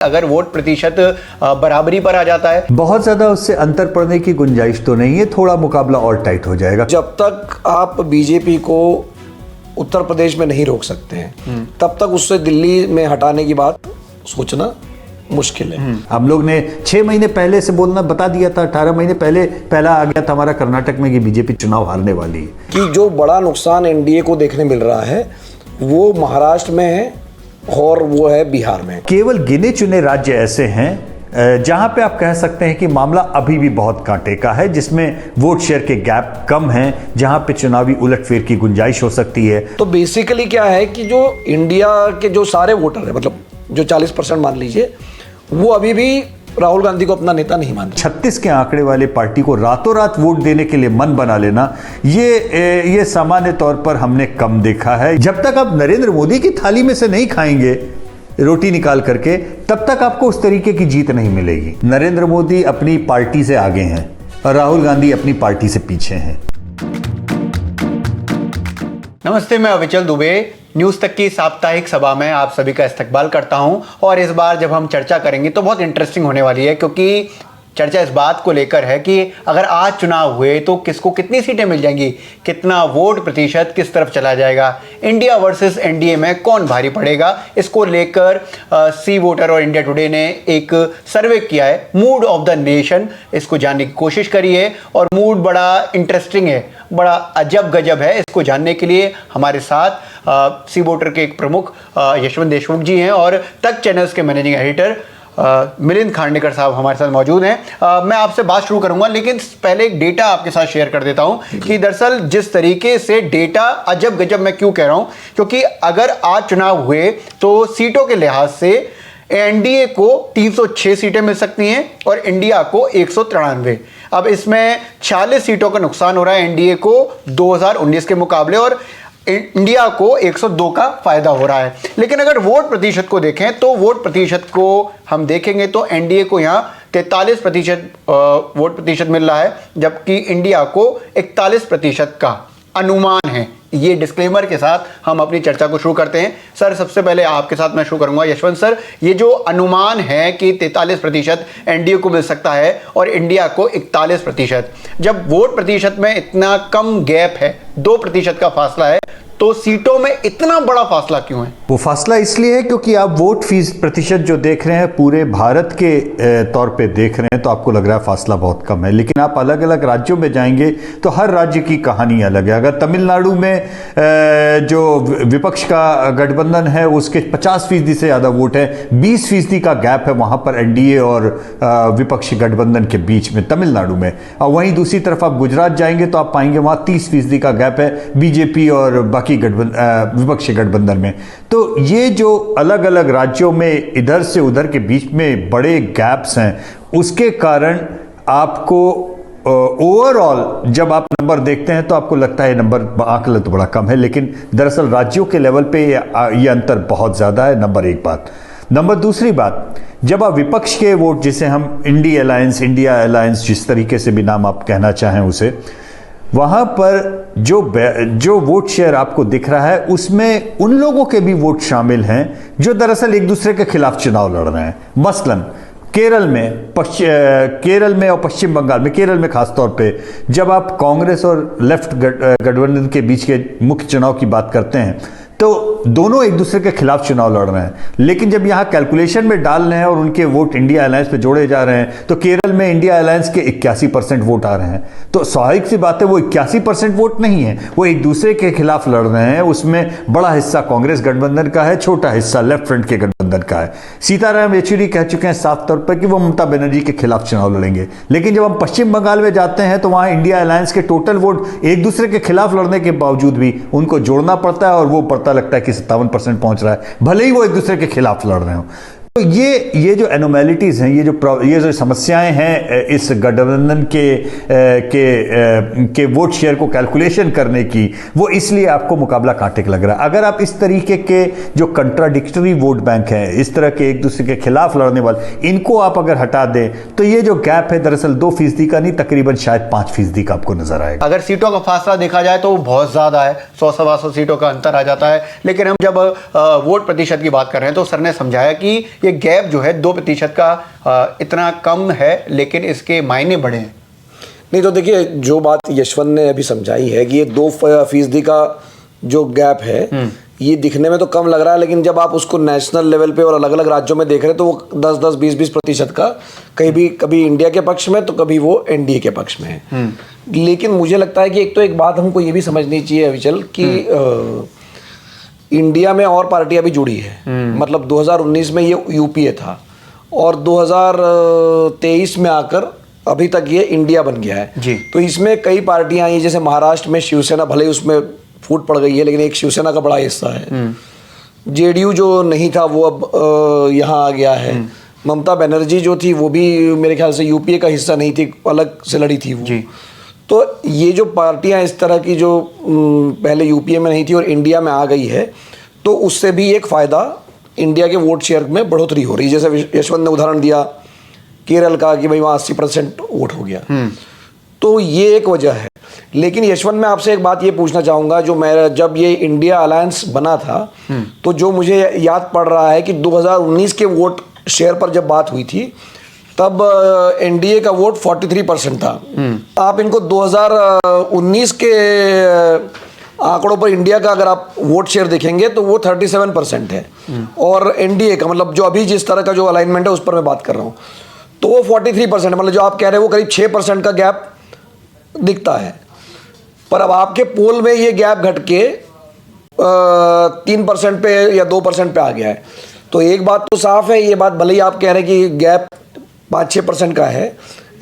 अगर वोट प्रतिशत बराबरी पर आ जाता है, बहुत ज्यादा उससे अंतर पड़ने की गुंजाइश तो नहीं है, थोड़ा मुकाबला और टाइट हो जाएगा। जब तक आप बीजेपी को उत्तर प्रदेश में नहीं रोक सकते हैं तब तक उससे दिल्ली में हटाने की बात सोचना मुश्किल है। हम लोग ने 6 महीने पहले से बोलना बता दिया था, 18 महीने पहले पहला आ गया था हमारा कर्नाटक में कि बीजेपी चुनाव हारने वाली है। कि जो बड़ा नुकसान एनडीए को देखने मिल रहा है वो महाराष्ट्र में है और वो है बिहार में। केवल गिने चुने राज्य ऐसे हैं जहां पे आप कह सकते हैं कि मामला अभी भी बहुत कांटे का है, जिसमें वोट शेयर के गैप कम हैं, जहां पे चुनावी उलटफेर की गुंजाइश हो सकती है। तो बेसिकली क्या है कि जो इंडिया के जो सारे वोटर हैं, मतलब जो 40% मान लीजिए, वो अभी भी राहुल गांधी को अपना नेता नहीं मानते। 36 के आंकड़े वाले पार्टी को रातों रात वोट देने के लिए मन बना लेना, ये सामान्य तौर पर हमने कम देखा है। जब तक आप नरेंद्र मोदी की थाली में से नहीं खाएंगे रोटी निकाल करके, तब तक आपको उस तरीके की जीत नहीं मिलेगी। नरेंद्र मोदी अपनी पार्टी से आगे हैं और राहुल गांधी अपनी पार्टी से पीछे हैं। नमस्ते, मैं अविचल दुबे न्यूज़ तक की साप्ताहिक सभा में आप सभी का इस्तकबाल करता हूं। और इस बार जब हम चर्चा करेंगे तो बहुत इंटरेस्टिंग होने वाली है, क्योंकि चर्चा इस बात को लेकर है कि अगर आज चुनाव हुए तो किसको कितनी सीटें मिल जाएंगी, कितना वोट प्रतिशत किस तरफ चला जाएगा, इंडिया वर्सेस एनडीए में कौन भारी पड़ेगा। इसको लेकर सी वोटर और इंडिया टुडे ने एक सर्वे किया है, मूड ऑफ द नेशन, इसको जानने की कोशिश करी है। और मूड बड़ा इंटरेस्टिंग है, बड़ा अजब गजब है। इसको जानने के लिए हमारे साथ सी वोटर के एक प्रमुख यशवंत देशमुख जी हैं और तक चैनल्स के मैनेजिंग एडिटर मिलिंद खांडेकर साहब हमारे साथ मौजूद हैं। मैं आपसे बात शुरू करूंगा, लेकिन पहले एक डेटा आपके साथ शेयर कर देता हूं कि दरअसल जिस तरीके से डेटा अजब गजब, मैं क्यों कह रहा हूं, क्योंकि अगर आज चुनाव हुए तो सीटों के लिहाज से एनडीए को 306 सीटें मिल सकती हैं और इंडिया को 193। अब इसमें 46 सीटों का नुकसान हो रहा है एनडीए को 2019 के मुकाबले, और इंडिया को 102 का फायदा हो रहा है। लेकिन अगर वोट प्रतिशत को देखें तो वोट प्रतिशत को हम देखेंगे तो एनडीए को यहाँ 43% वोट प्रतिशत मिल रहा है, जबकि इंडिया को 41% का अनुमान है। ये डिस्क्लेमर के साथ हम अपनी चर्चा को शुरू करते हैं। सर, सबसे पहले आपके साथ मैं शुरू करूंगा। यशवंत सर, ये जो अनुमान है कि 43% एनडीए को मिल सकता है और इंडिया को 41%, जब वोट प्रतिशत में इतना कम गैप है, 2% का फासला है, तो सीटों में इतना बड़ा फासला क्यों है? वो फासला इसलिए है क्योंकि आप वोट फीस प्रतिशत जो देख रहे हैं पूरे भारत के तौर पे देख रहे हैं तो आपको लग रहा है फासला बहुत कम है, लेकिन आप अलग अलग राज्यों में जाएंगे तो हर राज्य की कहानी अलग है। अगर तमिलनाडु में जो विपक्ष का गठबंधन है उसके 50% से ज़्यादा वोट है, 20% का गैप है वहाँ पर एनडीए और विपक्षी गठबंधन के बीच में तमिलनाडु में। और वहीं दूसरी तरफ आप गुजरात जाएंगे तो आप पाएंगे वहाँ 30% का गैप है बीजेपी और बाकी विपक्षी गठबंधन में। तो ये जो अलग अलग राज्यों में इधर से उधर के बीच में बड़े गैप्स हैं, उसके कारण आपको ओवरऑल जब आप नंबर देखते हैं तो आपको लगता है नंबर आंकड़ा तो बड़ा कम है, लेकिन दरअसल राज्यों के लेवल पे ये अंतर बहुत ज़्यादा है। नंबर एक बात। नंबर दूसरी बात, जब आप विपक्ष के वोट, जिसे हम इंडिया अलायंस जिस तरीके से भी नाम आप कहना चाहें उसे, वहाँ पर जो वोट शेयर आपको दिख रहा है उसमें उन लोगों के भी वोट शामिल हैं जो दरअसल एक दूसरे के खिलाफ चुनाव लड़ रहे हैं। मसलन केरल में और पश्चिम बंगाल में, केरल में खासतौर पे जब आप कांग्रेस और लेफ्ट गठबंधन के बीच के मुख्य चुनाव की बात करते हैं तो दोनों एक दूसरे के खिलाफ चुनाव लड़ रहे हैं, लेकिन जब यहाँ कैलकुलेशन में डाल रहे हैं और उनके वोट इंडिया अलायंस पे जोड़े जा रहे हैं तो केरल में इंडिया अलायंस के 81% वोट आ रहे हैं। तो स्वाभाविक सी बात है वो 81% वोट नहीं है, वो एक दूसरे के खिलाफ लड़ रहे हैं। उसमें बड़ा हिस्सा कांग्रेस गठबंधन का है, छोटा हिस्सा लेफ्ट फ्रंट के गठबंधन का है। सीताराम येचुरी कह चुके हैं साफ तौर पर कि वो ममता बनर्जी के खिलाफ चुनाव लड़ेंगे, लेकिन जब हम पश्चिम बंगाल में जाते हैं तो वहाँ इंडिया अलायंस के टोटल वोट एक दूसरे के खिलाफ लड़ने के बावजूद भी उनको जोड़ना पड़ता है और वो पड़ता लगता है कि 57% पहुंच रहा है, भले ही वो एक दूसरे के खिलाफ लड़ रहे हो। तो ये जो एनोमैलिटीज हैं, ये जो समस्याएं हैं इस गठबंधन के वोट शेयर को कैलकुलेशन करने की, वो इसलिए आपको मुकाबला कांटे का लग रहा है। अगर आप इस तरीके के जो कंट्राडिक्टरी वोट बैंक हैं, इस तरह के एक दूसरे के खिलाफ लड़ने वाले, इनको आप अगर हटा दें तो ये जो गैप है दरअसल 2% का नहीं, तकरीबन शायद 5% का आपको नजर आएगा। अगर सीटों का फासला देखा जाए तो बहुत ज्यादा है, 100-125 सीटों का अंतर आ जाता है। लेकिन हम जब वोट प्रतिशत की बात कर रहे हैं तो सर ने समझाया कि ये ये गैप जो है 2% का इतना कम है, लेकिन इसके मायने बड़े हैं। नहीं तो देखिए, जो बात यशवंत ने अभी समझाई है कि ये 2% का जो गैप है, ये दिखने में तो कम लग रहा है, लेकिन जब आप उसको नेशनल लेवल पे और अलग अलग राज्यों में देख रहे हैं तो वो 10-10, 20-20% का कभी इंडिया के पक्ष में तो कभी वो एनडीए के पक्ष में है। लेकिन मुझे लगता है कि एक बात हमको ये भी समझनी चाहिए अविचल कि इंडिया में और पार्टियां भी जुड़ी है। मतलब 2019 में ये यूपीए था और 2023 में आकर अभी तक ये इंडिया बन गया है जी। तो इसमें कई पार्टियां आई, जैसे महाराष्ट्र में शिवसेना, भले ही उसमें फूट पड़ गई है लेकिन एक शिवसेना का बड़ा हिस्सा है। जेडीयू जो नहीं था वो अब यहाँ आ गया है। ममता बनर्जी जो थी वो भी मेरे ख्याल से यूपीए का हिस्सा नहीं थी, अलग से लड़ी थी वो जी। तो ये जो पार्टियां इस तरह की जो पहले यूपीए में नहीं थी और इंडिया में आ गई है, तो उससे भी एक फ़ायदा इंडिया के वोट शेयर में बढ़ोतरी हो रही है। जैसे यशवंत ने उदाहरण दिया केरल का कि भाई वहाँ 80% वोट हो गया, तो ये एक वजह है। लेकिन यशवंत, मैं आपसे एक बात ये पूछना चाहूँगा, जो मैं जब ये इंडिया अलायंस बना था तो जो मुझे याद पड़ रहा है कि 2019 के वोट शेयर पर जब बात हुई थी तब एनडीए का वोट 43% था। आप इनको 2019 के आंकड़ों पर इंडिया का अगर आप वोट शेयर देखेंगे तो वो 37% है और एनडीए का, मतलब जो अभी जिस तरह का जो अलाइनमेंट है उस पर मैं बात कर रहा हूँ, तो वो 43%, मतलब जो आप कह रहे हैं वो करीब 6% का गैप दिखता है। पर अब आपके पोल में ये गैप घट के 3% पे या 2% पे आ गया है। तो एक बात तो साफ है, ये बात भले ही आप कह रहे हैं कि गैप 5-6% का है,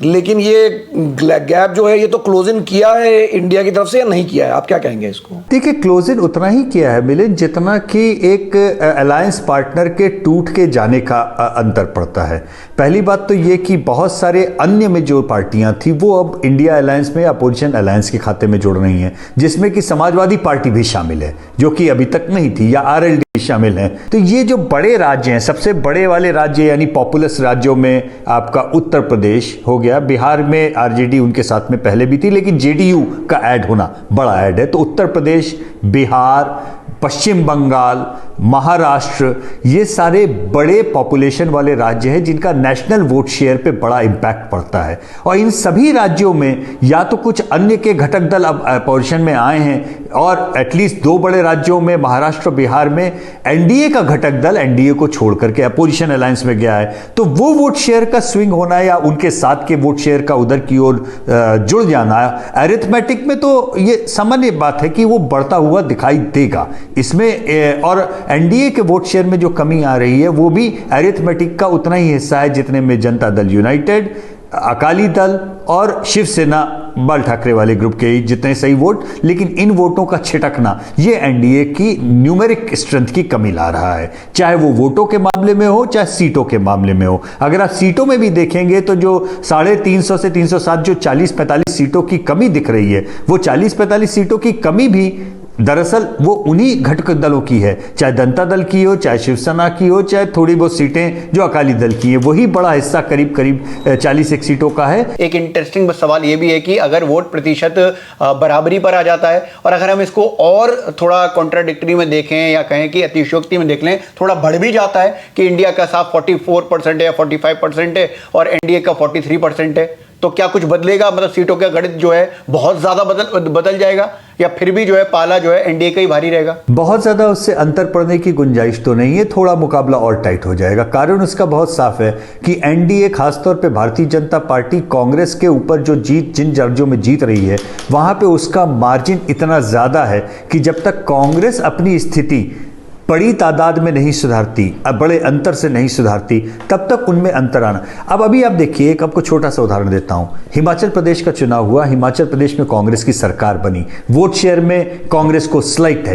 लेकिन ये गैप जो है ये तो क्लोज इन किया है इंडिया की तरफ से या नहीं किया है? आप क्या कहेंगे इसको? देखिए, क्लोज इन उतना ही किया है मिलिंद जितना कि एक अलायंस पार्टनर के टूट के जाने का अंतर पड़ता है। पहली बात तो ये कि बहुत सारे अन्य में जो पार्टियां थी वो अब इंडिया अलायंस में अपोजिशन अलायंस के खाते में जुड़ रही हैं, जिसमें कि समाजवादी पार्टी भी शामिल है जो कि अभी तक नहीं थी, या आरएलडी शामिल हैं। तो ये जो बड़े राज्य हैं, सबसे बड़े वाले राज्य यानी पॉपुलस राज्यों में आपका उत्तर प्रदेश हो गया, बिहार में आरजेडी उनके साथ में पहले भी थी लेकिन जेडीयू का ऐड होना बड़ा ऐड है। तो उत्तर प्रदेश, बिहार, पश्चिम बंगाल, महाराष्ट्र, ये सारे बड़े पॉपुलेशन वाले राज्य हैं जिनका नेशनल वोट शेयर पे बड़ा इंपैक्ट पड़ता है। और इन सभी राज्यों में या तो कुछ अन्य के घटक दल अब अपोजिशन में आए हैं और एटलीस्ट 2 बड़े राज्यों में महाराष्ट्र, बिहार में एनडीए का घटक दल एनडीए को छोड़ करके अपोजिशन अलायंस में गया है। तो वो वोट शेयर का स्विंग होना या उनके साथ के वोट शेयर का उधर की ओर जुड़ जाना, अरिथमेटिक में तो ये सामान्य बात है कि वो बढ़ता हुआ दिखाई देगा इसमें। और एनडीए के वोट शेयर में जो कमी आ रही है वो भी अरिथमेटिक का उतना ही हिस्सा है जितने में जनता दल यूनाइटेड, अकाली दल और शिवसेना बाल ठाकरे वाले ग्रुप के जितने सही वोट, लेकिन इन वोटों का छिटकना ये एनडीए की न्यूमेरिक स्ट्रेंथ की कमी ला रहा है, चाहे वो वोटों के मामले में हो चाहे सीटों के मामले में हो। अगर आप सीटों में भी देखेंगे तो जो 350 से 307 जो 40-45 सीटों की कमी दिख रही है, वो 40-45 सीटों की कमी भी दरअसल वो उन्हीं घटक दलों की है, चाहे जनता दल की हो, चाहे शिवसेना की हो, चाहे थोड़ी बहुत सीटें जो अकाली दल की हैं, वही बड़ा हिस्सा करीब 41 सीटों का है। एक इंटरेस्टिंग सवाल ये भी है कि अगर वोट प्रतिशत बराबरी पर आ जाता है और अगर हम इसको और थोड़ा कॉन्ट्राडिक्टरी में देखें या कहें कि अतिशयोक्ति में देख लें, थोड़ा बढ़ भी जाता है कि इंडिया का साफ 44% है या 45% है और एनडीए का 43% है, तो क्या कुछ बदलेगा? मतलब सीटों का गणित जो है बहुत ज्यादा बदल जाएगा या फिर भी जो है पाला जो है एनडीए का ही भारी रहेगा? बहुत ज्यादा उससे अंतर पड़ने की गुंजाइश तो नहीं है, थोड़ा मुकाबला और टाइट हो जाएगा। कारण उसका बहुत साफ है कि एनडीए, खासतौर पे भारतीय जनता पार्टी, कांग्रेस के ऊपर जो जिन राज्यों में जीत रही है वहां पे उसका मार्जिन इतना ज्यादा है कि जब तक कांग्रेस अपनी स्थिति बड़ी तादाद में नहीं सुधारती, बड़े अंतर से नहीं सुधारती, तब तक उनमें अंतर आना। अब अभी आप देखिए, एक आपको छोटा सा उदाहरण देता हूं। हिमाचल प्रदेश का चुनाव हुआ, हिमाचल प्रदेश में कांग्रेस की सरकार बनी, वोट शेयर में कांग्रेस को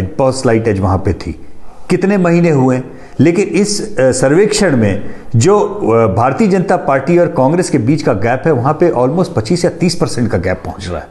बहुत स्लाइट एज वहां पे थी। कितने महीने हुए, लेकिन इस सर्वेक्षण में जो भारतीय जनता पार्टी और कांग्रेस के बीच का गैप है वहां पे ऑलमोस्ट 25 या 30% का गैप पहुंच रहा है।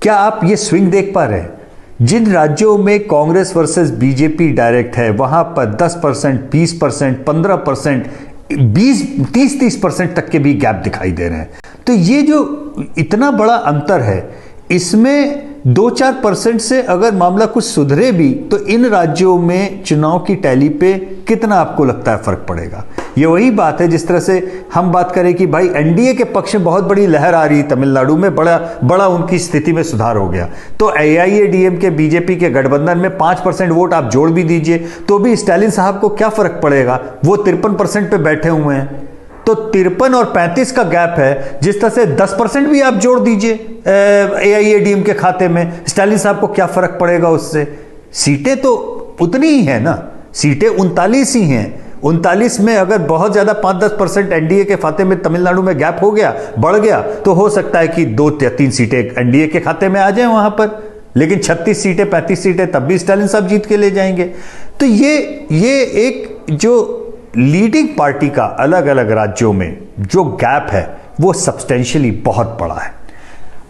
क्या आप ये स्विंग देख पा रहे हैं? जिन राज्यों में कांग्रेस वर्सेस बीजेपी डायरेक्ट है वहां पर 10%, 20%, 15%, 20-30% तक के भी गैप दिखाई दे रहे हैं। तो ये जो इतना बड़ा अंतर है, इसमें 2-4% से अगर मामला कुछ सुधरे भी तो इन राज्यों में चुनाव की टैली पे कितना आपको लगता है फर्क पड़ेगा? ये वही बात है जिस तरह से हम बात करें कि भाई एनडीए के पक्ष में बहुत बड़ी लहर आ रही, तमिलनाडु में बड़ा उनकी स्थिति में सुधार हो गया, तो एआईएडीएमके बीजेपी के गठबंधन में 5% वोट आप जोड़ भी दीजिए तो भी स्टालिन साहब को क्या फर्क पड़ेगा? वो 53% पे बैठे हुए हैं। तो 53 और 35 का गैप है, जिस तरह से 10% भी आप जोड़ दीजिए एआईएडीएम के खाते में, स्टालिन साहब को क्या फर्क पड़ेगा उससे? सीटें तो उतनी ही है ना, सीटें 39 ही हैं। 39 में अगर बहुत ज्यादा 5-10% एनडीए के खाते में तमिलनाडु में गैप हो गया, बढ़ गया, तो हो सकता है कि 2 या 3 सीटें एनडीए के खाते में आ जाए वहां पर, लेकिन 36 सीटें 35 सीटें तब भी स्टालिन साहब जीत के ले जाएंगे। तो ये एक जो लीडिंग पार्टी का अलग अलग राज्यों में जो गैप है वो सब्सटेंशियली बहुत बड़ा है,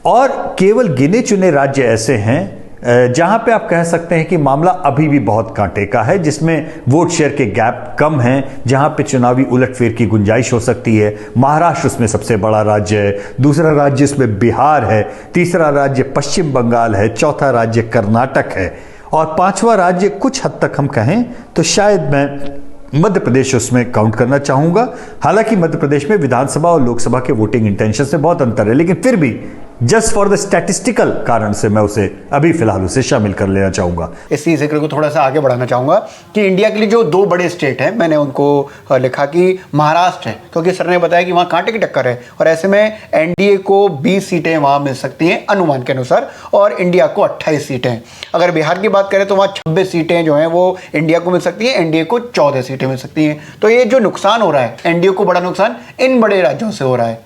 और केवल गिने चुने राज्य ऐसे हैं जहां पे आप कह सकते हैं कि मामला अभी भी बहुत कांटे का है, जिसमें वोट शेयर के गैप कम हैं, जहां पे चुनावी उलटफेर की गुंजाइश हो सकती है। महाराष्ट्र उसमें सबसे बड़ा राज्य है, दूसरा राज्य इसमें बिहार है, तीसरा राज्य पश्चिम बंगाल है, चौथा राज्य कर्नाटक है, और पांचवा राज्य कुछ हद तक हम कहें तो शायद मैं मध्य प्रदेश उसमें काउंट करना चाहूंगा। हालांकि मध्य प्रदेश में विधानसभा और लोकसभा के वोटिंग इंटेंशन से बहुत अंतर है, लेकिन फिर भी जस्ट फॉर द स्टैटिस्टिकल कारण से मैं उसे अभी फिलहाल उसे शामिल कर लेना चाहूंगा। इसी जिक्र को थोड़ा सा आगे बढ़ाना चाहूंगा कि इंडिया के लिए जो 2 बड़े स्टेट हैं, मैंने उनको लिखा कि महाराष्ट्र है, क्योंकि सर ने बताया कि वहां कांटे की टक्कर है, और ऐसे में एनडीए को 20 सीटें वहां मिल सकती हैं अनुमान के अनुसार, और इंडिया को 28 सीटें। अगर बिहार की बात करें तो वहां 26 सीटें जो हैं वो इंडिया को मिल सकती हैं, एनडीए को 14 सीटें मिल सकती हैं। तो ये जो नुकसान हो रहा है एनडीए को, बड़ा नुकसान इन बड़े राज्यों से हो रहा है।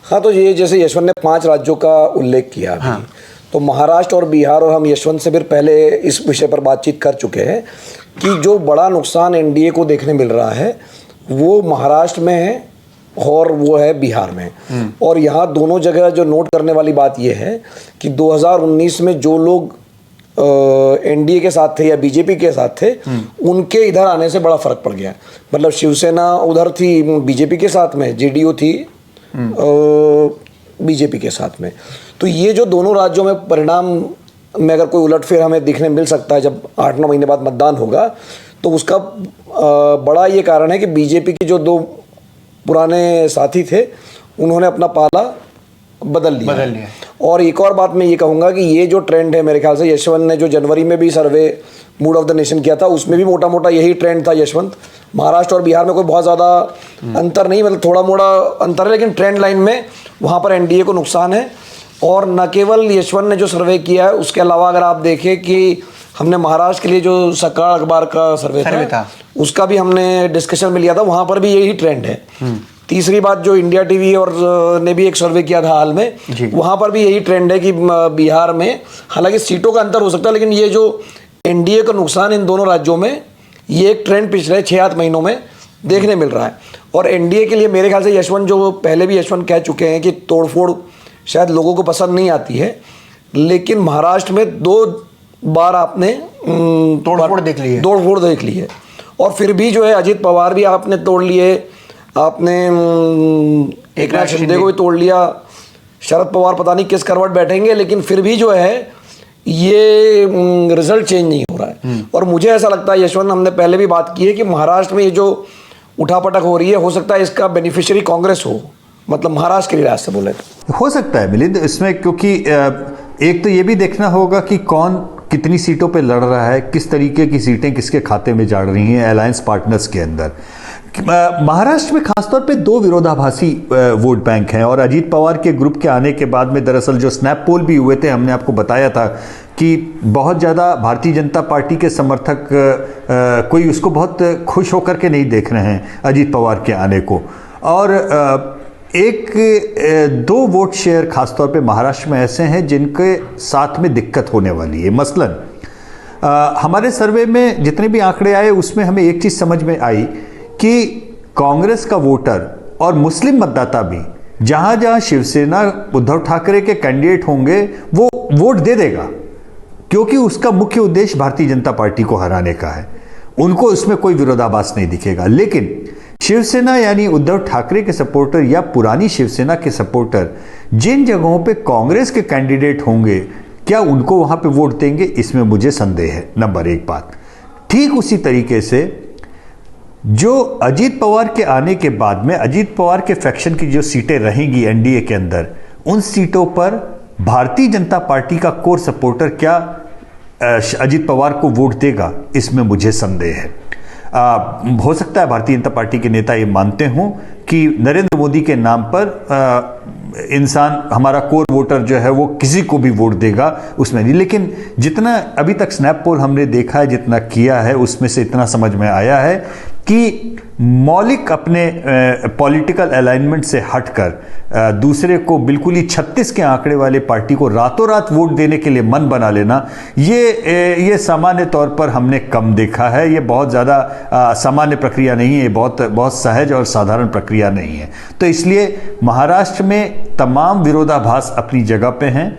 हाँ, तो ये जैसे यशवंत ने 5 राज्यों का उल्लेख किया अभी, हाँ। तो महाराष्ट्र और बिहार, और हम यशवंत से फिर पहले इस विषय पर बातचीत कर चुके हैं कि जो बड़ा नुकसान एनडीए को देखने मिल रहा है वो महाराष्ट्र में है और वो है बिहार में। और यहाँ दोनों जगह जो नोट करने वाली बात ये है कि 2019 में जो लोग एनडीए के साथ थे या बीजेपी के साथ थे, उनके इधर आने से बड़ा फर्क पड़ गया। मतलब शिवसेना उधर थी बीजेपी के साथ में, जेडीयू थी बीजेपी के साथ में। तो ये जो दोनों राज्यों में परिणाम में अगर कोई उलटफेर हमें देखने मिल सकता है जब 8-9 महीने बाद मतदान होगा, तो उसका बड़ा ये कारण है कि बीजेपी के जो 2 पुराने साथी थे उन्होंने अपना पाला बदल लिया। और एक और बात मैं ये कहूँगा कि ये जो ट्रेंड है, मेरे ख्याल से यशवंत ने जो जनवरी में भी सर्वे मूड ऑफ द नेशन किया था उसमें भी मोटा मोटा यही ट्रेंड था यशवंत। महाराष्ट्र और बिहार में कोई बहुत ज़्यादा अंतर नहीं, मतलब थोड़ा मोड़ा अंतर है, लेकिन ट्रेंड लाइन में वहाँ पर एनडीए को नुकसान है। और न केवल यशवंत ने जो सर्वे किया है, उसके अलावा अगर आप देखें कि हमने महाराष्ट्र के लिए जो सकाळ अखबार का सर्वे था उसका भी हमने डिस्कशन में लिया था, वहाँ पर भी यही ट्रेंड है। तीसरी बात जो इंडिया टीवी और ने भी एक सर्वे किया था हाल में, वहाँ पर भी यही ट्रेंड है कि बिहार में हालांकि सीटों का अंतर हो सकता है, लेकिन ये जो एनडीए का नुकसान इन दोनों राज्यों में, ये एक ट्रेंड पिछले 6-8 महीनों में देखने मिल रहा है। और एनडीए के लिए मेरे ख्याल से यशवंत, जो पहले भी यशवंत कह चुके हैं कि तोड़फोड़ शायद लोगों को पसंद नहीं आती है, लेकिन महाराष्ट्र में 2 बार आपने तोड़फोड़ देख ली है। और फिर भी जो है अजित पवार भी आपने तोड़ लिए, आपने एकनाथ शिंदे को भी तोड़ लिया, शरद पवार पता नहीं किस करवट बैठेंगे, लेकिन फिर भी जो है ये रिजल्ट चेंज नहीं हो रहा है। और मुझे ऐसा लगता है यशवंत, हमने पहले भी बात की है कि महाराष्ट्र में ये जो उठापटक हो रही है, हो सकता है इसका बेनिफिशियरी कांग्रेस हो, मतलब महाराष्ट्र के लिहाज से बोले तो हो सकता है मिलिंद इसमें, क्योंकि एक तो ये भी देखना होगा कि कौन कितनी सीटों पे लड़ रहा है, किस तरीके की सीटें किसके खाते में जा रही हैं अलायंस पार्टनर्स के अंदर। महाराष्ट्र में खासतौर पे 2 विरोधाभासी वोट बैंक हैं, और अजीत पवार के ग्रुप के आने के बाद में दरअसल जो स्नैप पोल भी हुए थे, हमने आपको बताया था कि बहुत ज़्यादा भारतीय जनता पार्टी के समर्थक कोई उसको बहुत खुश होकर के नहीं देख रहे हैं अजीत पवार के आने को। और 1-2 वोट शेयर खासतौर पे महाराष्ट्र में ऐसे हैं जिनके साथ में दिक्कत होने वाली है। मसलन हमारे सर्वे में जितने भी आंकड़े आए उसमें हमें एक चीज़ समझ में आई कि कांग्रेस का वोटर और मुस्लिम मतदाता भी जहां जहां शिवसेना उद्धव ठाकरे के कैंडिडेट होंगे वो वोट दे देगा, क्योंकि उसका मुख्य उद्देश्य भारतीय जनता पार्टी को हराने का है। उनको उसमें कोई विरोधाभास नहीं दिखेगा। लेकिन शिवसेना यानी उद्धव ठाकरे के सपोर्टर या पुरानी शिवसेना के सपोर्टर जिन जगहों पे कांग्रेस के कैंडिडेट होंगे, क्या उनको वहां पे वोट देंगे, इसमें मुझे संदेह है, नंबर एक बात। ठीक उसी तरीके से जो अजीत पवार के आने के बाद में अजीत पवार के फैक्शन की जो सीटें रहेंगी एनडीए के अंदर, उन सीटों पर भारतीय जनता पार्टी का कोर सपोर्टर क्या अजीत पवार को वोट देगा, इसमें मुझे संदेह है। हो सकता है भारतीय जनता पार्टी के नेता ये मानते हों कि नरेंद्र मोदी के नाम पर इंसान, हमारा कोर वोटर जो है वो किसी को भी वोट देगा, उसमें नहीं। लेकिन जितना अभी तक स्नैप पोल हमने देखा है, जितना किया है, उसमें से इतना समझ में आया है कि मौलिक अपने पॉलिटिकल अलाइनमेंट से हटकर दूसरे को बिल्कुल ही 36 के आंकड़े वाले पार्टी को रातों रात वोट देने के लिए मन बना लेना, ये सामान्य तौर पर हमने कम देखा है। ये बहुत ज़्यादा सामान्य प्रक्रिया नहीं है, ये बहुत सहज और साधारण प्रक्रिया नहीं है। तो इसलिए महाराष्ट्र में तमाम विरोधाभास अपनी जगह पे हैं,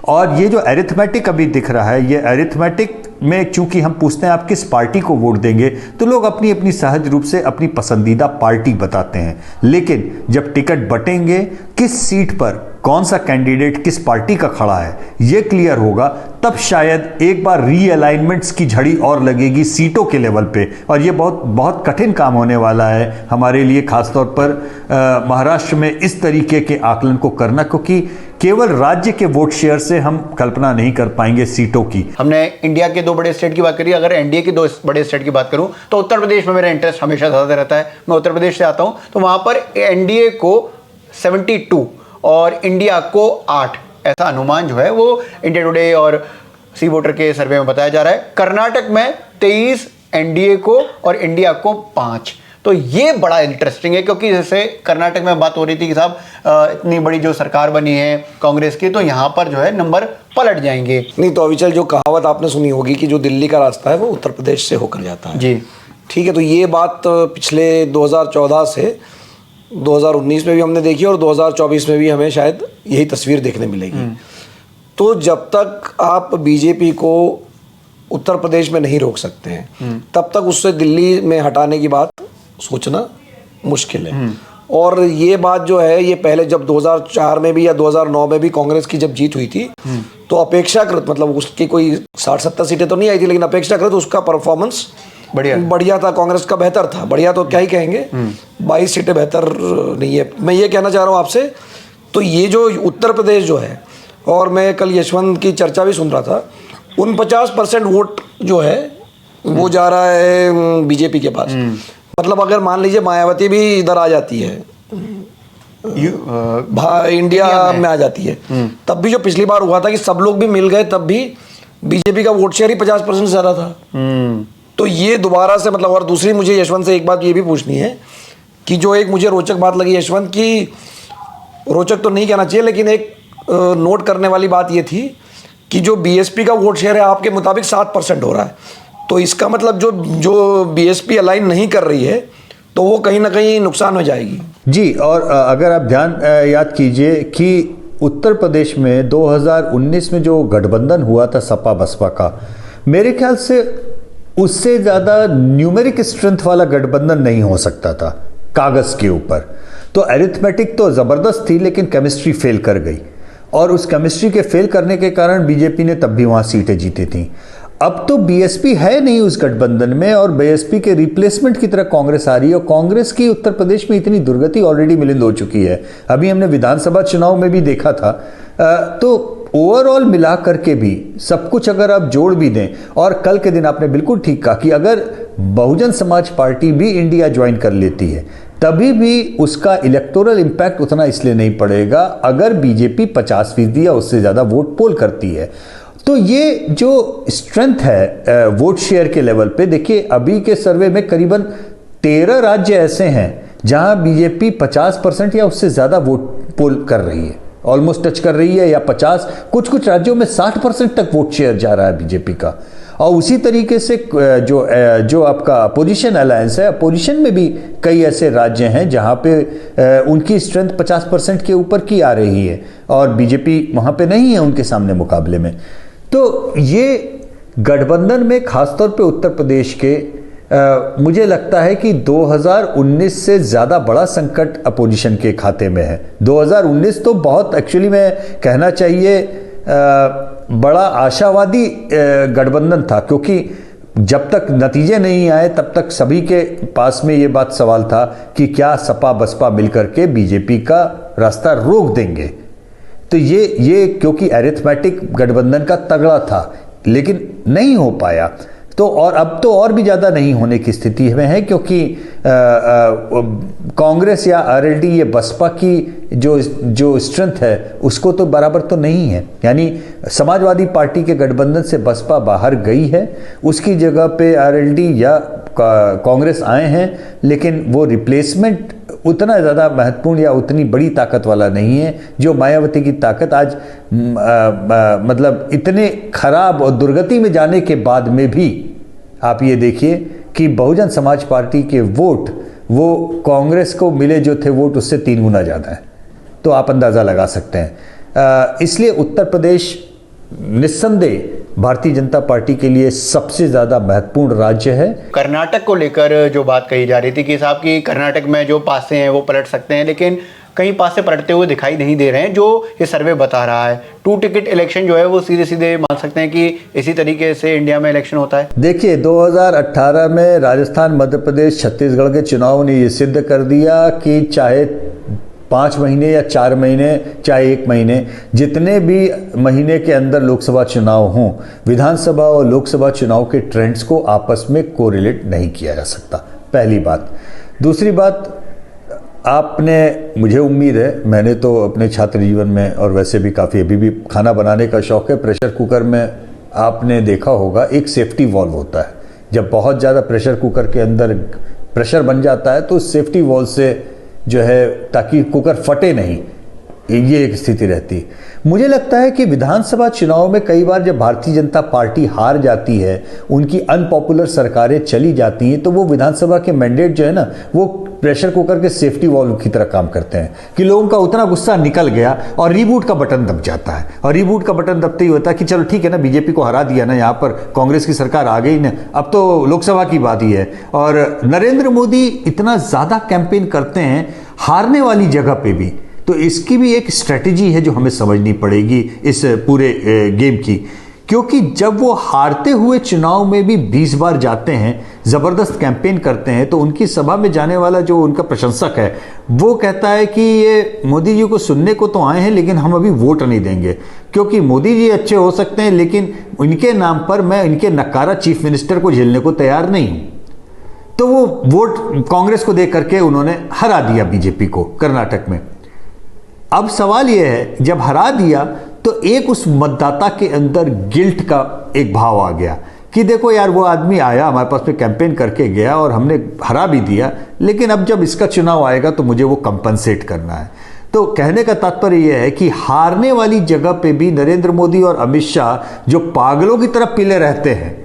और ये जो अरिथमेटिक अभी दिख रहा है, ये अरिथमेटिक में चूंकि हम पूछते हैं आप किस पार्टी को वोट देंगे, तो लोग अपनी अपनी सहज रूप से अपनी पसंदीदा पार्टी बताते हैं। लेकिन जब टिकट बटेंगे, किस सीट पर कौन सा कैंडिडेट किस पार्टी का खड़ा है, ये क्लियर होगा, तब शायद एक बार रीअलाइनमेंट्स की झड़ी और लगेगी सीटों के लेवल पे। और ये बहुत बहुत कठिन काम होने वाला है हमारे लिए, खासतौर पर महाराष्ट्र में इस तरीके के आकलन को करना, क्योंकि केवल राज्य के वोट शेयर से हम कल्पना नहीं कर पाएंगे सीटों की। हमने इंडिया के 2 बड़े स्टेट की बात करी, अगर एनडीए के 2 बड़े स्टेट की बात करूं तो उत्तर प्रदेश में मेरा इंटरेस्ट हमेशा ज़्यादा रहता है। मैं उत्तर प्रदेश से आता हूं, तो वहां पर एनडीए को 72 और इंडिया को 8, ऐसा अनुमान जो है वो इंडिया टुडे और सी वोटर के सर्वे में बताया जा रहा है। कर्नाटक में 23 एनडीए को और इंडिया को 5। तो ये बड़ा इंटरेस्टिंग है, क्योंकि जैसे कर्नाटक में बात हो रही थी कि साहब इतनी बड़ी जो सरकार बनी है कांग्रेस की, तो यहाँ पर जो है नंबर पलट जाएंगे। नहीं तो अविचल, जो कहावत आपने सुनी होगी कि जो दिल्ली का रास्ता है वो उत्तर प्रदेश से होकर जाता है जी, ठीक है। तो ये बात पिछले 2014 से 2019 में भी हमने देखी और 2024 में भी हमें शायद यही तस्वीर देखने मिलेगी। तो जब तक आप बीजेपी को उत्तर प्रदेश में नहीं रोक सकते हैं, तब तक उससे दिल्ली में हटाने की बात सोचना मुश्किल है। और ये बात जो है, ये पहले जब 2004 में भी या 2009 में भी कांग्रेस की जब जीत हुई थी, तो अपेक्षाकृत, मतलब उसकी कोई 60-70 सीटें तो नहीं आई थी, लेकिन अपेक्षाकृत उसका परफॉर्मेंस बढ़िया था, कांग्रेस का बेहतर था। बढ़िया तो क्या ही कहेंगे, 22 सीटें बेहतर नहीं है। मैं ये कहना चाह रहा हूँ आपसे, तो ये जो उत्तर प्रदेश जो है, और मैं कल यशवंत की चर्चा भी सुन रहा था, 49% वोट जो है वो जा रहा है बीजेपी के पास। मतलब अगर मान लीजिए मायावती भी इधर आ जाती है, इंडिया में आ जाती है, तब भी जो पिछली बार हुआ था कि सब लोग भी मिल गए, तब भी बीजेपी का वोट शेयर ही 50% से ज्यादा था। तो ये दोबारा से, मतलब, और दूसरी मुझे यशवंत से एक बात ये भी पूछनी है कि जो एक मुझे रोचक बात लगी यशवंत की, रोचक तो नहीं कहना चाहिए, लेकिन एक नोट करने वाली बात ये थी कि जो बीएसपी का वोट शेयर है आपके मुताबिक 7% हो रहा है। तो इसका मतलब जो बीएसपी अलाइन नहीं कर रही है, तो वो कहीं ना कहीं नुकसान हो जाएगी जी। और अगर आप ध्यान याद कीजिए कि उत्तर प्रदेश में 2019 में जो गठबंधन हुआ था सपा बसपा का, मेरे ख्याल से उससे ज़्यादा न्यूमेरिक स्ट्रेंथ वाला गठबंधन नहीं हो सकता था कागज़ के ऊपर। तो अरिथमेटिक तो ज़बरदस्त थी, लेकिन केमिस्ट्री फेल कर गई, और उस केमिस्ट्री के फेल करने के कारण बीजेपी ने तब भी वहाँ सीटें जीती थीं। अब तो बीएसपी है नहीं उस गठबंधन में, और बीएसपी के रिप्लेसमेंट की तरह कांग्रेस आ रही है, और कांग्रेस की उत्तर प्रदेश में इतनी दुर्गति ऑलरेडी मिलिंद हो चुकी है। अभी हमने विधानसभा चुनाव में भी देखा था। तो ओवरऑल मिला करके भी सब कुछ अगर आप जोड़ भी दें, और कल के दिन आपने बिल्कुल ठीक कहा कि अगर बहुजन समाज पार्टी भी इंडिया ज्वाइन कर लेती है, तभी भी उसका इलेक्टोरल इम्पैक्ट उतना इसलिए नहीं पड़ेगा अगर बीजेपी 50% या उससे ज़्यादा वोट पोल करती है। तो ये जो स्ट्रेंथ है वोट शेयर के लेवल पे, देखिए अभी के सर्वे में करीबन 13 राज्य ऐसे हैं जहां बीजेपी 50% या उससे ज़्यादा वोट पोल कर रही है, ऑलमोस्ट टच कर रही है, या 50, कुछ राज्यों में 60% तक वोट शेयर जा रहा है बीजेपी का। और उसी तरीके से जो आपका अपोजिशन अलायंस है, अपोजिशन में भी कई ऐसे राज्य हैं जहां पे उनकी स्ट्रेंथ 50% के ऊपर की आ रही है, और बीजेपी वहां पे नहीं है उनके सामने मुकाबले में। तो ये गठबंधन में खासतौर पे उत्तर प्रदेश के मुझे लगता है कि 2019 से ज़्यादा बड़ा संकट अपोजिशन के खाते में है। 2019 तो बहुत, एक्चुअली में कहना चाहिए बड़ा आशावादी गठबंधन था, क्योंकि जब तक नतीजे नहीं आए तब तक सभी के पास में ये बात सवाल था कि क्या सपा बसपा मिलकर के बीजेपी का रास्ता रोक देंगे। तो ये क्योंकि अरिथमेटिक गठबंधन का तगड़ा था, लेकिन नहीं हो पाया। तो और अब तो और भी ज़्यादा नहीं होने की स्थिति में है, क्योंकि कांग्रेस या आरएलडी ये बसपा की जो स्ट्रेंथ है उसको तो बराबर तो नहीं है। यानी समाजवादी पार्टी के गठबंधन से बसपा बाहर गई है, उसकी जगह पे आरएलडी या कांग्रेस आए हैं, लेकिन वो रिप्लेसमेंट उतना ज़्यादा महत्वपूर्ण या उतनी बड़ी ताकत वाला नहीं है जो मायावती की ताकत आज मतलब इतने खराब और दुर्गति में जाने के बाद में भी आप ये देखिए कि बहुजन समाज पार्टी के वोट वो कांग्रेस को मिले जो थे वोट उससे 3 गुना ज़्यादा है। तो आप अंदाज़ा लगा सकते हैं। इसलिए उत्तर प्रदेश निस्संदेह भारतीय जनता पार्टी के लिए सबसे ज़्यादा महत्वपूर्ण राज्य है। कर्नाटक को लेकर जो बात कही जा रही थी कि साहब की कर्नाटक में जो पासे हैं वो पलट सकते हैं, लेकिन कहीं पासे पलटते हुए दिखाई नहीं दे रहे हैं जो ये सर्वे बता रहा है। 2 टिकट इलेक्शन जो है वो सीधे सीधे मान सकते हैं कि इसी तरीके से इंडिया में इलेक्शन होता है। देखिए 2018 में राजस्थान, मध्य प्रदेश, छत्तीसगढ़ के चुनाव ने ये सिद्ध कर दिया कि चाहे 5 महीने या 4 महीने, चाहे 1 महीने, जितने भी महीने के अंदर लोकसभा चुनाव हों, विधानसभा और लोकसभा चुनाव के ट्रेंड्स को आपस में कोरिलेट नहीं किया जा सकता, पहली बात। दूसरी बात, आपने, मुझे उम्मीद है, मैंने तो अपने छात्र जीवन में और वैसे भी काफ़ी अभी भी खाना बनाने का शौक़ है, प्रेशर कुकर में आपने देखा होगा एक सेफ्टी वॉल्व होता है। जब बहुत ज़्यादा प्रेशर कुकर के अंदर प्रेशर बन जाता है तो उस सेफ्टी वॉल्व से जो है, ताकि कुकर फटे नहीं, ये एक स्थिति रहती। मुझे लगता है कि विधानसभा चुनाव में कई बार जब भारतीय जनता पार्टी हार जाती है, उनकी अनपॉपुलर सरकारें चली जाती हैं, तो वो विधानसभा के मैंडेट जो है ना, वो प्रेशर कुकर के सेफ्टी वॉल्व की तरह काम करते हैं कि लोगों का उतना गुस्सा निकल गया और रीबूट का बटन दब जाता है। और रीबूट का बटन दबते ही होता है कि चलो ठीक है ना, बीजेपी को हरा दिया ना, यहाँ पर कांग्रेस की सरकार आ गई ना, अब तो लोकसभा की बात ही है। और नरेंद्र मोदी इतना ज़्यादा कैंपेन करते हैं हारने वाली जगह पे भी, तो इसकी भी एक स्ट्रेटजी है जो हमें समझनी पड़ेगी इस पूरे गेम की। क्योंकि जब वो हारते हुए चुनाव में भी 20 बार जाते हैं, ज़बरदस्त कैंपेन करते हैं, तो उनकी सभा में जाने वाला जो उनका प्रशंसक है वो कहता है कि ये मोदी जी को सुनने को तो आए हैं लेकिन हम अभी वोट नहीं देंगे, क्योंकि मोदी जी अच्छे हो सकते हैं लेकिन इनके नाम पर मैं इनके नकारा चीफ मिनिस्टर को झेलने को तैयार नहीं हूँ। तो वो वोट कांग्रेस को दे करके उन्होंने हरा दिया बीजेपी को कर्नाटक में। अब सवाल यह है, जब हरा दिया तो एक उस मतदाता के अंदर गिल्ट का एक भाव आ गया कि देखो यार, वो आदमी आया हमारे पास में, कैंपेन करके गया और हमने हरा भी दिया, लेकिन अब जब इसका चुनाव आएगा तो मुझे वो कंपनसेट करना है। तो कहने का तात्पर्य यह है कि हारने वाली जगह पे भी नरेंद्र मोदी और अमित शाह जो पागलों की तरफ पीले रहते हैं,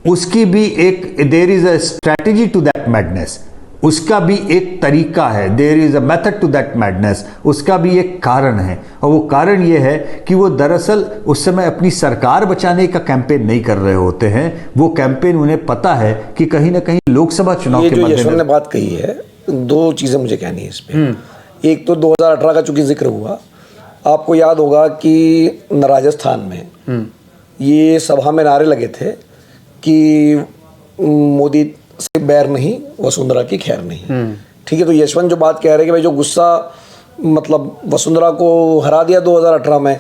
उसकी भी एक there is a strategy to that madness, उसका भी एक तरीका है, there is a method to that madness, उसका भी एक कारण है। और वो कारण ये है कि वो दरअसल उस समय अपनी सरकार बचाने का कैंपेन नहीं कर रहे होते हैं, वो कैंपेन उन्हें पता है कि कहीं ना कहीं लोकसभा चुनाव के मद्देनजर। यशवंत ने बात कही है, 2 चीज़ें मुझे कहनी है इसमें। एक तो 2018 का चूंकि जिक्र हुआ, आपको याद होगा कि राजस्थान में ये सभा में नारे लगे थे कि मोदी से बैर नहीं, वसुंधरा की खैर नहीं। ठीक है, तो यशवंत जो बात कह रहे हैं कि भाई जो गुस्सा, मतलब वसुंधरा को हरा दिया 2018 में,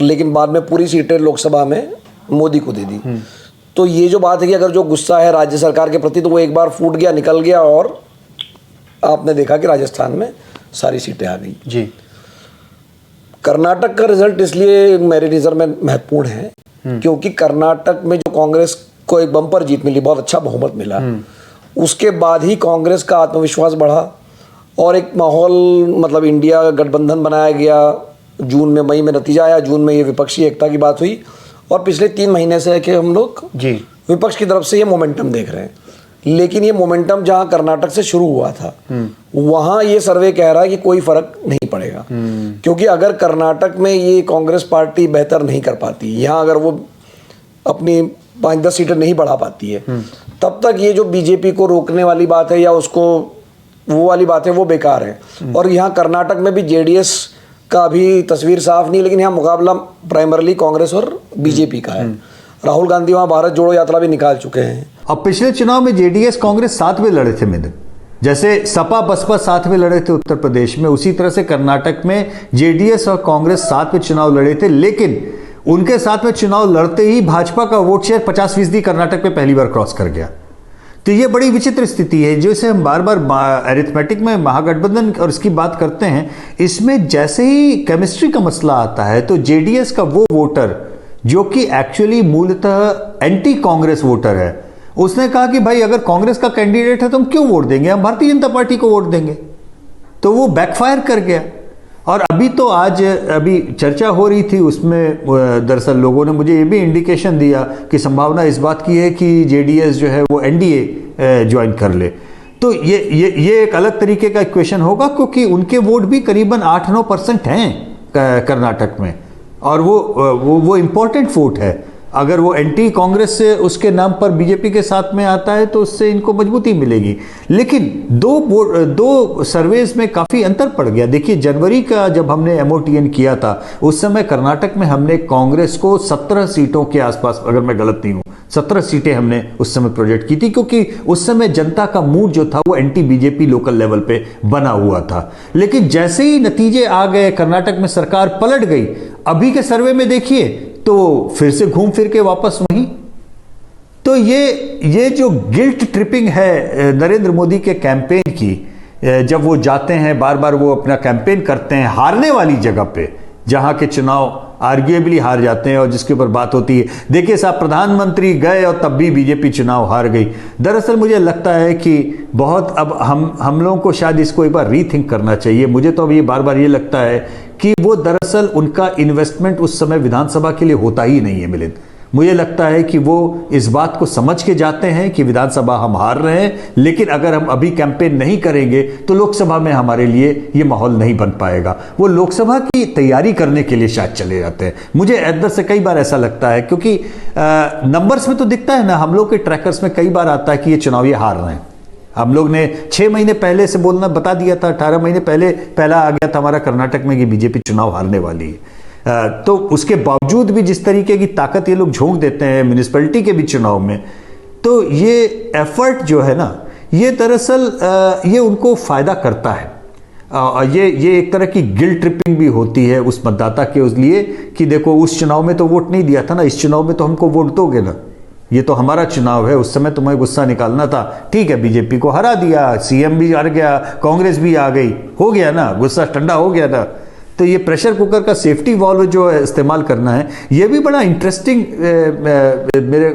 लेकिन बाद में पूरी सीटें लोकसभा में मोदी को दे दी। तो ये जो बात है कि अगर जो गुस्सा है राज्य सरकार के प्रति, तो वो एक बार फूट गया, निकल गया, और आपने देखा कि राजस्थान में सारी सीटें आ गई जी। कर्नाटक का रिजल्ट इसलिए मेरे नज़र में महत्वपूर्ण है क्योंकि कर्नाटक में जो कांग्रेस को एक बम्पर जीत मिली, बहुत अच्छा बहुमत मिला, उसके बाद ही कांग्रेस का आत्मविश्वास बढ़ा और एक माहौल, मतलब इंडिया गठबंधन बनाया गया। जून में, मई में नतीजा आया, जून में ये विपक्षी एकता की बात हुई, और पिछले 3 महीने से है कि हम लोग जी विपक्ष की तरफ से ये मोमेंटम देख रहे हैं। लेकिन ये मोमेंटम जहां कर्नाटक से शुरू हुआ था, वहां ये सर्वे कह रहा है कि कोई फर्क नहीं पड़ेगा, क्योंकि अगर कर्नाटक में ये कांग्रेस पार्टी बेहतर नहीं कर पाती, यहाँ अगर वो अपनी 5-10 सीटें नहीं बढ़ा पाती है, तब तक ये जो बीजेपी को रोकने वाली बात है या उसको वो वाली बात है, वो बेकार है। और यहाँ कर्नाटक में भी जेडीएस का अभी तस्वीर साफ नहीं, लेकिन यहाँ मुकाबला प्राइमरली कांग्रेस और बीजेपी का है। राहुल गांधी वहाँ भारत जोड़ो यात्रा भी निकाल चुके हैं। अब पिछले चुनाव में जेडीएस कांग्रेस साथ में लड़े थे मिलन, जैसे सपा बसपा साथ में लड़े थे उत्तर प्रदेश में, उसी तरह से कर्नाटक में जेडीएस और कांग्रेस साथ में चुनाव लड़े थे। लेकिन उनके साथ में चुनाव लड़ते ही भाजपा का वोट शेयर 50% कर्नाटक में पहली बार क्रॉस कर गया। तो ये बड़ी विचित्र स्थिति है, जिसे हम बार बार अरिथमेटिक में महागठबंधन और इसकी बात करते हैं। इसमें जैसे ही केमिस्ट्री का मसला आता है तो जेडीएस का वो वोटर जो कि एक्चुअली मूलतः एंटी कांग्रेस वोटर है, उसने कहा कि भाई अगर कांग्रेस का कैंडिडेट है तो हम क्यों वोट देंगे, हम भारतीय जनता पार्टी को वोट देंगे। तो वो बैकफायर कर गया। और अभी तो आज अभी चर्चा हो रही थी, उसमें दरअसल लोगों ने मुझे ये भी इंडिकेशन दिया कि संभावना इस बात की है कि जेडीएस जो है वो एनडीए ज्वाइन कर ले। तो ये एक अलग तरीके का इक्वेशन होगा, क्योंकि उनके वोट भी करीबन 8-9% हैं कर्नाटक में, और वो इम्पोर्टेंट वोट है। अगर वो एंटी कांग्रेस से उसके नाम पर बीजेपी के साथ में आता है तो उससे इनको मजबूती मिलेगी। लेकिन दो सर्वेज में काफ़ी अंतर पड़ गया। देखिए, जनवरी का जब हमने एमओटीएन किया था उस समय कर्नाटक में हमने कांग्रेस को 17 सीटों के आसपास, अगर मैं गलत नहीं हूँ, 17 सीटें हमने उस समय प्रोजेक्ट की थी, क्योंकि उस समय जनता का मूड जो था वो एंटी बीजेपी लोकल लेवल पे बना हुआ था। लेकिन जैसे ही नतीजे आ गए, कर्नाटक में सरकार पलट गई, अभी के सर्वे में देखिए तो फिर से घूम फिर के वापस वहीं। तो ये जो गिल्ट ट्रिपिंग है नरेंद्र मोदी के कैंपेन की, जब वो जाते हैं बार बार वो अपना कैंपेन करते हैं हारने वाली जगह पे, जहां के चुनाव आर्ग्यूएबली हार जाते हैं और जिसके ऊपर बात होती है, देखिए साहब प्रधानमंत्री गए और तब भी बीजेपी चुनाव हार गई। दरअसल मुझे लगता है कि बहुत अब हम लोगों को शायद इसको एक बार रीथिंक करना चाहिए। मुझे तो अब ये बार बार ये लगता है कि वो दरअसल उनका इन्वेस्टमेंट उस समय विधानसभा के लिए होता ही नहीं है मिलिंद। मुझे लगता है कि वो इस बात को समझ के जाते हैं कि विधानसभा हम हार रहे हैं, लेकिन अगर हम अभी कैंपेन नहीं करेंगे तो लोकसभा में हमारे लिए ये माहौल नहीं बन पाएगा। वो लोकसभा की तैयारी करने के लिए शायद चले जाते हैं। मुझे अंदर से कई बार ऐसा लगता है, क्योंकि नंबर्स में तो दिखता है ना, हम लोग के ट्रैकर्स में कई बार आता है कि ये चुनाव ये हार रहे हैं। हम लोग ने 6 महीने पहले से बोलना बता दिया था, 18 महीने पहले पहला आ गया था हमारा कर्नाटक में कि बीजेपी चुनाव हारने वाली है। तो उसके बावजूद भी जिस तरीके की ताकत ये लोग झोंक देते हैं म्यूनिसिपैलिटी के भी चुनाव में, तो ये एफर्ट जो है ना, ये दरअसल ये उनको फायदा करता है। ये एक तरह की गिल्ट ट्रिपिंग भी होती है उस मतदाता के उस लिए कि देखो उस चुनाव में तो वोट नहीं दिया था ना, इस चुनाव में तो हमको वोट दोगे ना, ये तो हमारा चुनाव है, उस समय तुम्हें गुस्सा निकालना था, ठीक है बीजेपी को हरा दिया, सीएम भी हार गया, कांग्रेस भी आ गई, हो गया ना, गुस्सा ठंडा हो गया ना। तो ये प्रेशर कुकर का सेफ्टी वॉल्व जो इस्तेमाल करना है, ये भी बड़ा इंटरेस्टिंग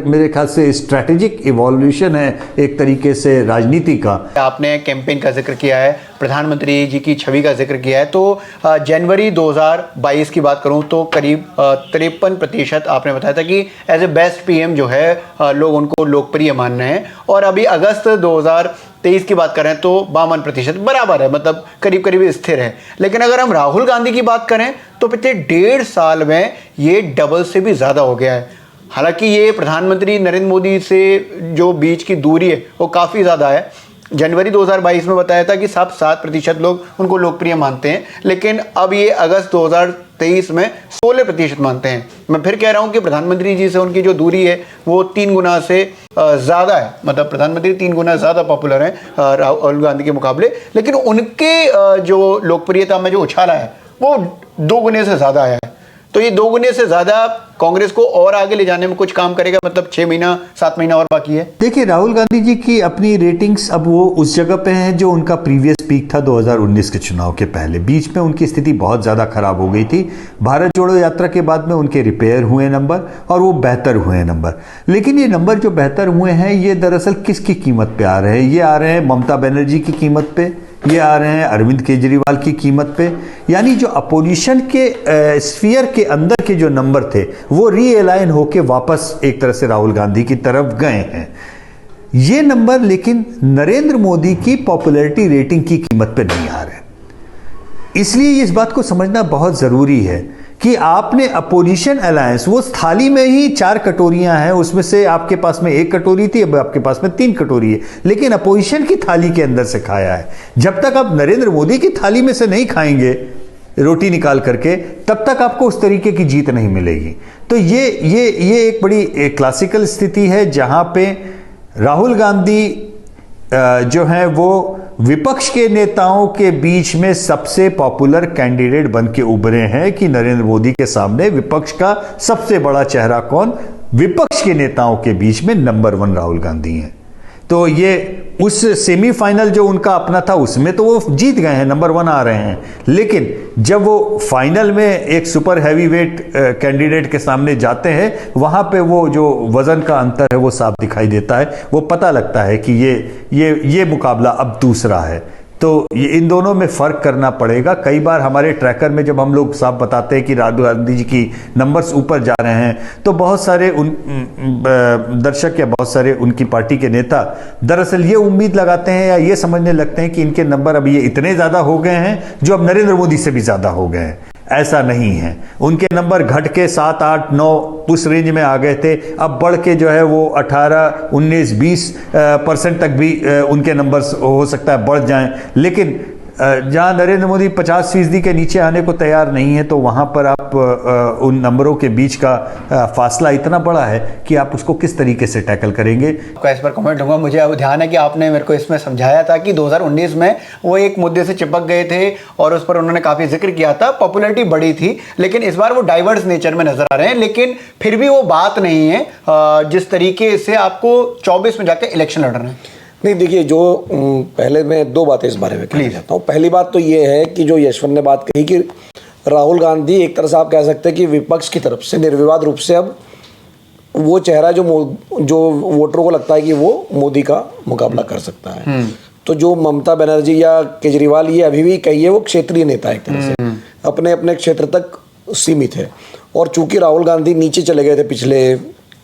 मेरे ख्याल से स्ट्रैटेजिक इवोल्यूशन है एक तरीके से राजनीति का। आपने कैंपेन का जिक्र किया है, प्रधानमंत्री जी की छवि का जिक्र किया है, तो जनवरी 2022 की बात करूं तो करीब 53% आपने बताया था कि एज ए बेस्ट पीएम जो है लोग उनको लोकप्रिय मान रहे हैं। और अभी अगस्त 2023 की बात करें तो 52% बराबर है, मतलब करीब करीब स्थिर है। लेकिन अगर हम राहुल गांधी की बात करें तो पिछले 1.5 साल में ये डबल से भी ज़्यादा हो गया है। हालांकि ये प्रधानमंत्री नरेंद्र मोदी से जो बीच की दूरी है वो काफ़ी ज़्यादा है। जनवरी 2022 में बताया था कि सब 7% लोग उनको लोकप्रिय मानते हैं, लेकिन अब ये अगस्त 2023 में 16% मानते हैं। मैं फिर कह रहा हूँ कि प्रधानमंत्री जी से उनकी जो दूरी है वो 3 गुना से ज़्यादा है, मतलब प्रधानमंत्री 3 गुना ज़्यादा पॉपुलर हैं राहुल गांधी के मुकाबले। लेकिन उनके जो लोकप्रियता में जो उछाला है वो 2 गुने से ज़्यादा आया है। तो ये 2 गुने से ज़्यादा कांग्रेस को और आगे ले जाने में कुछ काम करेगा, मतलब 6 महीना 7 महीना और बाकी है। देखिए, राहुल गांधी जी की अपनी रेटिंग्स अब वो उस जगह पे हैं जो उनका प्रीवियस पीक था 2019 के चुनाव के पहले। बीच में उनकी स्थिति बहुत ज़्यादा खराब हो गई थी। भारत जोड़ो यात्रा के बाद में उनके रिपेयर हुए नंबर और वो बेहतर हुए नंबर। लेकिन ये नंबर जो बेहतर हुए हैं ये दरअसल किसकी कीमत पे आ रहे हैं? ये आ रहे हैं ममता बनर्जी की कीमत पे, ये आ रहे हैं अरविंद केजरीवाल की कीमत पे। यानी जो अपोजिशन के स्फीयर के अंदर के जो नंबर थे वो रीअलाइन होके वापस एक तरह से राहुल गांधी की तरफ गए हैं। ये नंबर लेकिन नरेंद्र मोदी की पॉपुलैरिटी रेटिंग की कीमत पे नहीं आ रहे। इसलिए इस बात को समझना बहुत जरूरी है कि आपने अपोजिशन अलायंस, वो थाली में ही 4 कटोरियां हैं, उसमें से आपके पास में 1 कटोरी थी, अब आपके पास में 3 कटोरी है, लेकिन अपोजिशन की थाली के अंदर से खाया है। जब तक आप नरेंद्र मोदी की थाली में से नहीं खाएंगे रोटी निकाल करके, तब तक आपको उस तरीके की जीत नहीं मिलेगी। तो ये एक बड़ी क्लासिकल स्थिति है जहां पे राहुल गांधी जो है वो विपक्ष के नेताओं के बीच में सबसे पॉपुलर कैंडिडेट बन के उभरे हैं कि नरेंद्र मोदी के सामने विपक्ष का सबसे बड़ा चेहरा कौन, विपक्ष के नेताओं के बीच में नंबर 1 राहुल गांधी हैं। तो ये उस सेमीफाइनल जो उनका अपना था उसमें तो वो जीत गए हैं, नंबर 1 आ रहे हैं, लेकिन जब वो फाइनल में एक सुपर हैवीवेट कैंडिडेट के सामने जाते हैं, वहां पे वो जो वजन का अंतर है वो साफ दिखाई देता है। वो पता लगता है कि ये मुकाबला अब दूसरा है। तो ये इन दोनों में फ़र्क करना पड़ेगा। कई बार हमारे ट्रैकर में जब हम लोग साफ बताते हैं कि राहुल गांधी जी की नंबर्स ऊपर जा रहे हैं, तो बहुत सारे दर्शक या बहुत सारे उनकी पार्टी के नेता दरअसल ये उम्मीद लगाते हैं या ये समझने लगते हैं कि इनके नंबर अब ये इतने ज़्यादा हो गए हैं जो अब नरेंद्र मोदी से भी ज़्यादा हो गए हैं। ऐसा नहीं है, उनके नंबर घट के 7, 8, 9 उस रेंज में आ गए थे, अब बढ़ के जो है वो 18, 19, 20% तक भी उनके नंबर्स हो सकता है बढ़ जाएं। लेकिन जहां नरेंद्र मोदी 50% के नीचे आने को तैयार नहीं है, तो वहां पर आप उन नंबरों के बीच का फासला इतना बड़ा है कि आप उसको किस तरीके से टैकल करेंगे। आपका इस पर कमेंट होगा। मुझे अब ध्यान है कि आपने मेरे को इसमें समझाया था कि 2019 में वो एक मुद्दे से चिपक गए थे और उस पर उन्होंने काफ़ी जिक्र किया था, पॉपुलैरिटी बढ़ी थी, लेकिन इस बार वो डाइवर्स नेचर में नजर आ रहे हैं। लेकिन फिर भी वो बात नहीं है जिस तरीके से आपको 24 में जाकर इलेक्शन लड़ रहे हैं। नहीं, देखिए, जो पहले मैं 2 बातें इस बारे में कहना चाहता हूँ। पहली बात तो ये है कि जो यशवंत ने बात कही कि राहुल गांधी एक तरह से आप कह सकते हैं कि विपक्ष की तरफ से निर्विवाद रूप से अब वो चेहरा जो वोटरों को लगता है कि वो मोदी का मुकाबला कर सकता है। तो जो ममता बनर्जी या केजरीवाल, ये अभी भी कहिए वो क्षेत्रीय नेता एक तरह से अपने अपने क्षेत्र तक सीमित है। और चूंकि राहुल गांधी नीचे चले गए थे पिछले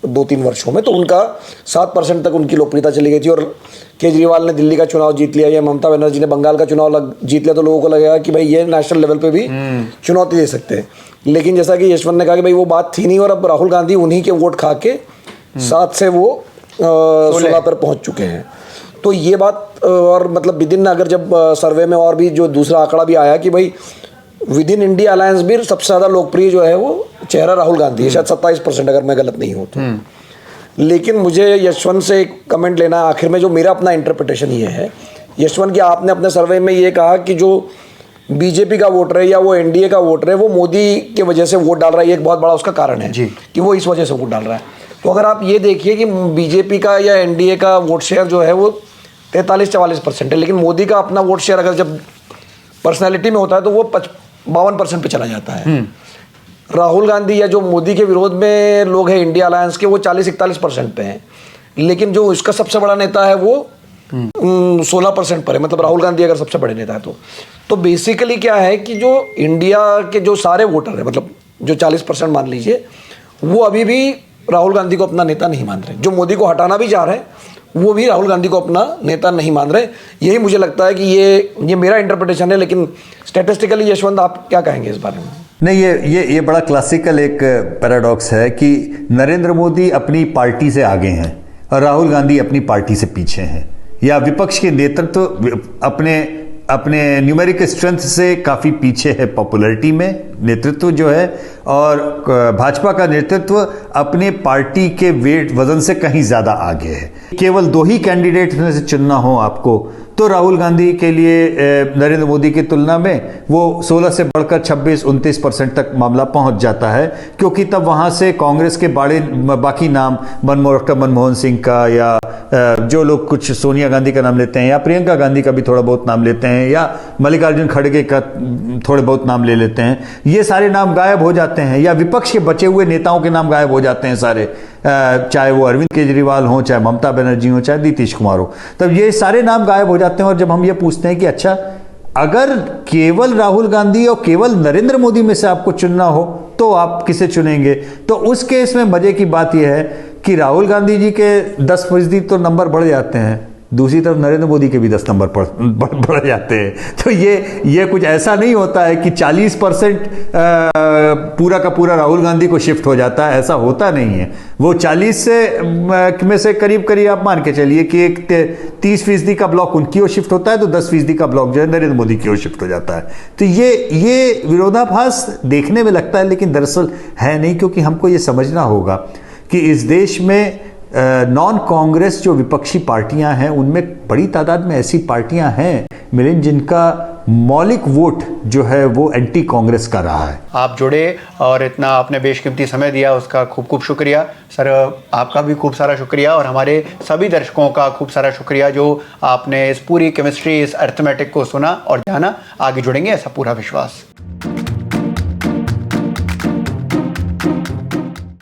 2-3 वर्षों में, तो उनका 7% तक उनकी लोकप्रियता चली गई थी। और केजरीवाल ने दिल्ली का चुनाव जीत लिया या ममता बनर्जी ने बंगाल का चुनाव जीत लिया, तो लोगों को लगेगा कि भाई ये नेशनल लेवल पे भी चुनौती दे सकते हैं। लेकिन जैसा कि यशवंत ने कहा कि भाई वो बात थी नहीं, और अब राहुल गांधी उन्हीं के वोट खा के 7 से वो 16 पर पहुंच चुके हैं। तो ये बात, और मतलब विद इन, अगर जब सर्वे में और भी जो दूसरा आंकड़ा भी आया कि भाई विद इन इंडिया अलायंस भी सबसे ज़्यादा लोकप्रिय जो है वो चेहरा राहुल गांधी है, शायद 27%, अगर मैं गलत नहीं हूँ तो। लेकिन मुझे यशवंत से एक कमेंट लेना है आखिर में, जो मेरा अपना इंटरप्रिटेशन ये है यशवंत कि आपने अपने सर्वे में ये कहा कि जो बीजेपी का वोटर है या वो एनडीए का वोटर है वो मोदी के वजह से वोट डाल रहा है, ये एक बहुत बड़ा उसका कारण है कि वो इस वजह से वोट डाल रहा है। तो अगर आप ये देखिए कि बीजेपी का या एनडीए का वोट शेयर जो है वो 43-44% है, लेकिन मोदी का अपना वोट शेयर अगर जब पर्सनैलिटी में होता है तो वो 52% पे चला जाता है। राहुल गांधी या जो मोदी के विरोध में लोग हैं इंडिया अलायंस के, वो 40-41% पे हैं, लेकिन जो इसका सबसे बड़ा नेता है वो 16% पर है। मतलब राहुल गांधी अगर सबसे बड़े नेता है तो बेसिकली क्या है कि जो इंडिया के जो सारे वोटर है, मतलब जो 40% मान लीजिए, वो अभी भी राहुल गांधी को अपना नेता नहीं मान रहे। जो मोदी को हटाना भी चाह रहे हैं वो भी राहुल गांधी को अपना नेता नहीं मान रहे। यही मुझे लगता है कि ये मेरा इंटरप्रिटेशन है, लेकिन स्टैटिस्टिकली यशवंत आप क्या कहेंगे इस बारे में? नहीं, ये बड़ा क्लासिकल एक पैराडॉक्स है कि नरेंद्र मोदी अपनी पार्टी से आगे हैं और राहुल गांधी अपनी पार्टी से पीछे हैं, या विपक्ष के नेतृत्व अपने न्यूमेरिक स्ट्रेंथ से काफ़ी पीछे है पॉपुलैरिटी में, नेतृत्व जो है, और भाजपा का नेतृत्व अपने पार्टी के वजन से कहीं ज़्यादा आगे है। केवल 2 ही कैंडिडेट में से चुनना हो आपको तो राहुल गांधी के लिए नरेंद्र मोदी की तुलना में वो 16 से बढ़कर 26-29% तक मामला पहुंच जाता है, क्योंकि तब वहां से कांग्रेस के बाकी नाम डॉक्टर मनमोहन सिंह का, या जो लोग कुछ सोनिया गांधी का नाम लेते हैं, या प्रियंका गांधी का भी थोड़ा बहुत नाम लेते हैं, या मल्लिकार्जुन खड़गे का थोड़े बहुत नाम ले लेते हैं, ये सारे नाम गायब हो जाते हैं, या विपक्ष के बचे हुए नेताओं के नाम गायब हो जाते हैं सारे, चाहे वो अरविंद केजरीवाल हो, चाहे ममता बनर्जी हो, चाहे नीतीश कुमार हो। तब ये सारे नाम गायब हो जाते हैं। और जब हम ये पूछते हैं कि अच्छा, अगर केवल राहुल गांधी और केवल नरेंद्र मोदी में से आपको चुनना हो तो आप किसे चुनेंगे, तो उस केस में मजे की बात यह है कि राहुल गांधी जी के 10% तो नंबर बढ़ जाते हैं, दूसरी तरफ नरेंद्र मोदी के भी 10 नंबर बढ़ जाते हैं। तो ये कुछ ऐसा नहीं होता है कि 40% पूरा का पूरा राहुल गांधी को शिफ्ट हो जाता है, ऐसा होता नहीं है। वो 40 में से करीब करीब आप मान के चलिए कि एक 30% का ब्लॉक उनकी ओर शिफ्ट होता है, तो 10% का ब्लॉक जो है नरेंद्र मोदी की ओर शिफ्ट हो जाता है। तो ये विरोधाभास देखने में लगता है, लेकिन दरअसल है नहीं, क्योंकि हमको ये समझना होगा कि इस देश में नॉन कांग्रेस जो विपक्षी पार्टियां हैं, उनमें बड़ी तादाद में ऐसी पार्टियां हैं मिलिंद, जिनका मौलिक वोट जो है वो एंटी कांग्रेस का रहा है। आप जुड़े और इतना आपने बेशकीमती समय दिया, उसका खूब खूब शुक्रिया सर। आपका भी खूब सारा शुक्रिया और हमारे सभी दर्शकों का खूब सारा शुक्रिया जो आपने इस पूरी केमिस्ट्री, इस अर्थमेटिक को सुना और जाना। आगे जुड़ेंगे ऐसा पूरा विश्वास।